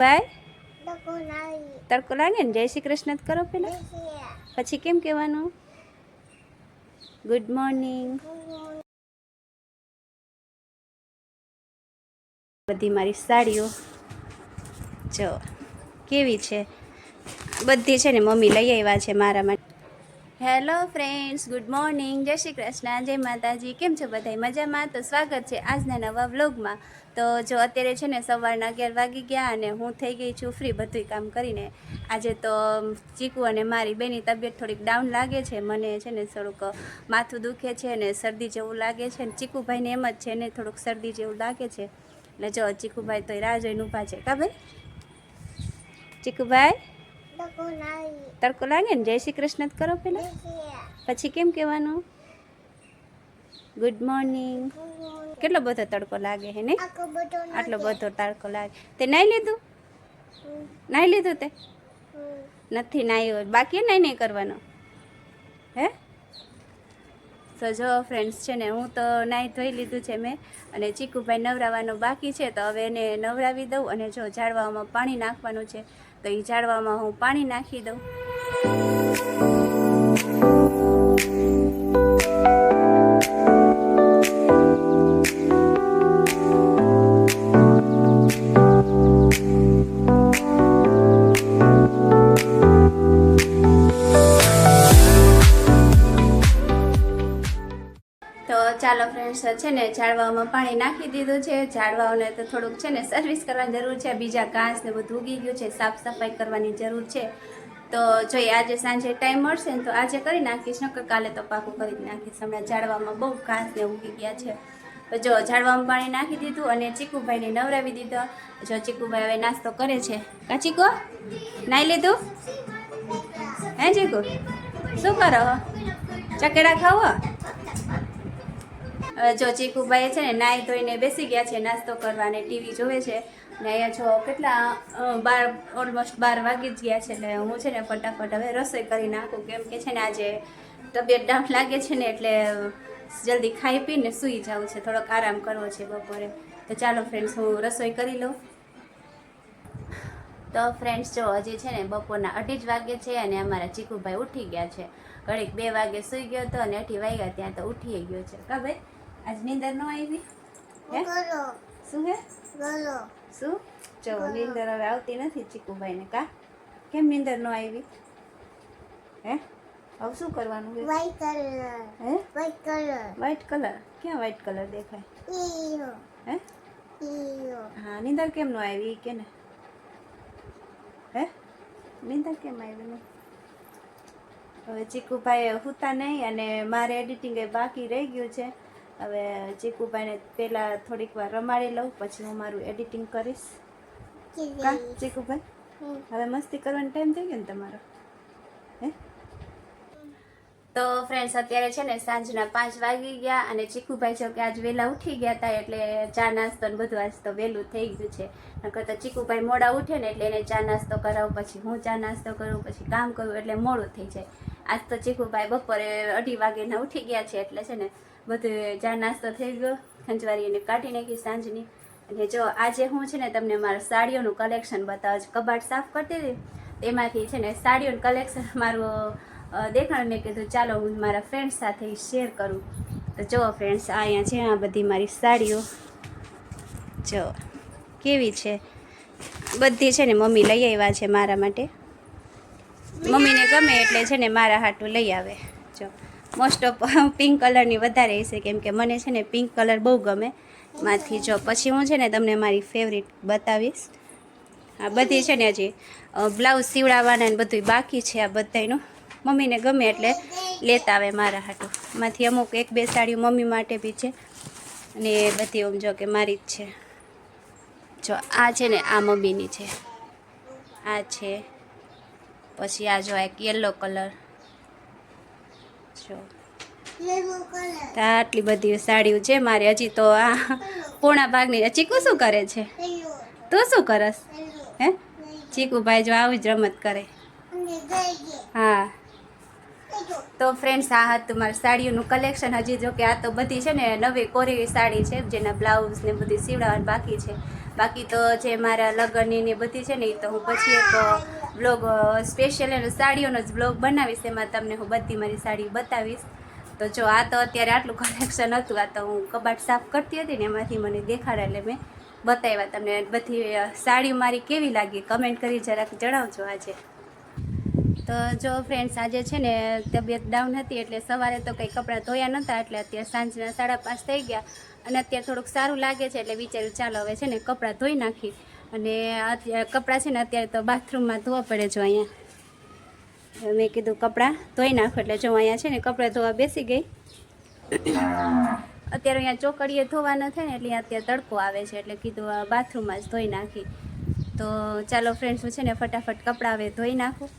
ભાઈ તડકો લાગે ને જય શ્રી કૃષ્ણ કરો પેલા પછી કેમ કહેવાનું ગુડ મોર્નિંગ બધી મારી સાડીઓ જો કેવી છે બધી છે ને મમ્મી લઈ આવ્યા છે મારા માટે હેલો ફ્રેન્ડ્સ ગુડ મોર્નિંગ જય શ્રી કૃષ્ણ જય માતાજી કેમ છો બધા મજામાં તો સ્વાગત છે આજના નવા વ્લોગમાં તો જો અત્યારે છે ને સવારના 11 વાગી ગયા અને હું થઈ ગઈ છું ફ્રી બધું કામ કરીને આજે તો ચીકુ અને મારી બેની તબિયત થોડીક ડાઉન લાગે છે મને છે ને થોડુંક માથું દુખે છે અને શરદી જેવું લાગે છે ને ચીકુભાઈને એમ જ છે ને થોડુંક શરદી જેવું લાગે છે એટલે જો ચીકુભાઈ તો રાહ જોઈને ઊભા છે કા ભાઈ ચીકુભાઈ તડકો લાગે ને જય શ્રી કૃષ્ણ કરો પેલા પછી કેમ કહેવાનું ગુડ મોર્નિંગ કેટલો બધો તડકો લાગે હે ને આટલો બધો તડકો લાગે તે નાઈ લીધું તે નથી નાહ્યો બાકી નહીં કરવાનો હે તો જો ફ્રેન્ડ્સ છે ને હું તો નાહી ધોઈ લીધું છે મેં અને ચીકુભાઈ નવરાવાનું બાકી છે તો હવે એને નવરાવી દઉં અને જો ઝાડવામાં પાણી નાખવાનું છે તો એ ઝાડવામાં હું પાણી નાખી દઉં ચાલો ફ્રેન્ડ્સ છે ને ઝાડવામાં પાણી નાખી દીધું છે ઝાડવાઓને તો થોડુંક છે ને સર્વિસ કરવાની જરૂર છે બીજા ઘાસ ને બધું ઉગી ગયું છે સાફ સફાઈ કરવાની જરૂર છે તો જોઈએ આજે સાંજે ટાઈમ મળશે ને તો આજે કરી નાખીશ નકર કાલે તો પાકું કરી જ નાખીશ હમણાં ઝાડવામાં બહુ ઘાસ ને ઉગી ગયા છે તો જો ઝાડવામાં પાણી નાખી દીધું અને ચીકુભાઈને નવરાવી દીધો જો ચીકુભાઈ હવે નાસ્તો કરે છે કા ચીકુ નાઈ લીધું હે ચીકુ શું કરો ચકેડા ખાવો જો ચીકુભાઈ છે ને નાહી ધોઈને બેસી ગયા છે નાસ્તો કરવા અને ટીવી જોવે છે ને અહીંયા જો કેટલા ઓલમોસ્ટ 12 વાગી જ ગયા છે એટલે હું છે ને ફટાફટ હવે રસોઈ કરી નાખું કેમ કે છે ને આજે તબિયત ડાઉન લાગે છે ને એટલે જલ્દી ખાઈ પીને સૂઈ જાઉં છે થોડોક આરામ કરવો છે બપોરે તો ચાલો ફ્રેન્ડ્સ હું રસોઈ કરી લઉં તો ફ્રેન્ડ્સ જો હજી છે ને બપોરના 2:30 વાગે છે અને અમારા ચીકુભાઈ ઉઠી ગયા છે ઘડીક 2 વાગે સૂઈ ગયો હતો અને 8 વાગ્યા ત્યાં તો ઉઠી ગયો છે કા ભાઈ આજ નીંદર ન આવી હે શું હે શું જો નીંદર હવે આવતી નથી ચીકુભાઈને કા કેમ નીંદર ન આવી હે હવે શું કરવાનું હે વ્હાઈટ કલર ક્યાં વ્હાઈટ કલર દેખાય હે હા નીંદર કેમ ન આવી કે ને હે નીંદર કેમ આવી ને હવે ચીકુભાઈ સૂતા નહીં અને મારે એડિટિંગ એ બાકી રહી ગયું છે હવે ચીકુભાઈને પહેલાં થોડીક વાર રમાડી લઉં પછી હું મારું એડિટિંગ કરીશ કા ચીકુભાઈ હવે મસ્તી કરવાનો ટાઈમ થઈ ગયો ને તમારો હે તો ફ્રેન્ડ્સ અત્યારે છે ને સાંજના 5 વાગી ગયા અને ચીકુભાઈ છે કે આજ વહેલા ઉઠી ગયા હતા એટલે ચા નાસ્તો ને બધું આજ તો વહેલું થઈ ગયું છે નકર તો ચીકુભાઈ મોડા ઉઠે ને એટલે એને ચા નાસ્તો કરાવું પછી હું ચા નાસ્તો કરું પછી કામ કરું એટલે મોડું થઈ જાય આજ તો ચીકુભાઈ બપોરે 2:30 વાગ્યાના ઉઠી ગયા છે એટલે છે ને બધું ચા નાસ્તો થઈ ગયો ખંજવારી એને કાઢી નાખી સાંજની અને જો આજે હું છે ને તમને મારા સાડીઓનું કલેક્શન બતાવું છું કબાટ સાફ કરતી હતી તેમાંથી છે ને સાડીઓનું કલેક્શન મારું દેખાણ મેં કીધું ચાલો હું મારા ફ્રેન્ડ્સ સાથે શેર કરું તો જો ફ્રેન્ડ્સ અહીંયા છે આ બધી મારી સાડીઓ જો કેવી છે બધી છે ને મમ્મી લઈ આવ્યા છે મારા માટે મમ્મીને ગમે એટલે છે ને મારા હાટું લઈ આવે જો મોસ્ટ ઓફ પિંક કલરની વધારે હશે કેમ કે મને છે ને પિંક કલર બહુ ગમે માંથી જો પછી હું છે ને તમને મારી ફેવરિટ બતાવીશ આ બધી છે ને હજી બ્લાઉઝ સીવડાવવાના ને બધું બાકી છે આ બધાનું મમ્મીને ગમે એટલે લેતા આવે મારા હાટું માંથી અમુક 1-2 સાડીઓ મમ્મી માટે બી છે અને બધી આમ જો કે મારી જ છે જો આ છે ને આ મમ્મીની છે આ છે પછી આ જો એક યલો કલર જો આટલી બધી સાડીઓ છે મારી હજી તો આ પોણા ભાગની ચીકુ શું કરે છે તું શું કરસ હે ચીકુભાઈ જો આવી જ રમત કરે હા તો ફ્રેન્ડ્સ આ હતું મારી સાડીઓનું કલેક્શન હજી જો કે આ તો બધી છે ને નવી કોરી સાડી છે જેના બ્લાઉઝ ને બધી સીવડાવવાની બાકી છે બાકી તો જે મારા લગ્નની ને બધી છે ને એ તો હું પછી એક બ્લોગ સ્પેશિયલ અને સાડીઓનો જ બ્લોગ બનાવીશ, એમાં તમને હું બધી મારી સાડી બતાવીશ. તો જો આ તો અત્યારે આટલું કલેક્શન હતું, આ તો હું કબાટ સાફ કરતી હતી ને એમાંથી મને દેખાડ્યા એટલે મેં બતાવ્યા તમને. બધી સાડી મારી કેવી લાગી કમેન્ટ કરી જરાક જણાવજો. આજે તો જો ફ્રેન્ડ્સ આજે છે ને તબિયત ડાઉન હતી એટલે સવારે તો કંઈ કપડાં ધોયા નહોતા, એટલે અત્યારે સાંજના 5:30 થઈ ગયા અને અત્યારે થોડુંક સારું લાગે છે એટલે વિચાર્યું ચાલો હવે છે ને કપડાં ધોઈ નાખી. અને અત્યારે કપડાં છે ને અત્યારે તો બાથરૂમમાં ધોવા પડે. જો અહીંયા મેં કીધું કપડાં ધોઈ નાખો એટલે જો અહીંયા છે ને કપડાં ધોવા બેસી ગઈ. અત્યારે અહીંયા ચોકડીએ ધોવાના થાય ને એટલે અત્યારે તડકો આવે છે એટલે કીધું બાથરૂમમાં જ ધોઈ નાખી. તો ચાલો ફ્રેન્ડ્સ હું છે ને ફટાફટ કપડાં હવે ધોઈ નાખું.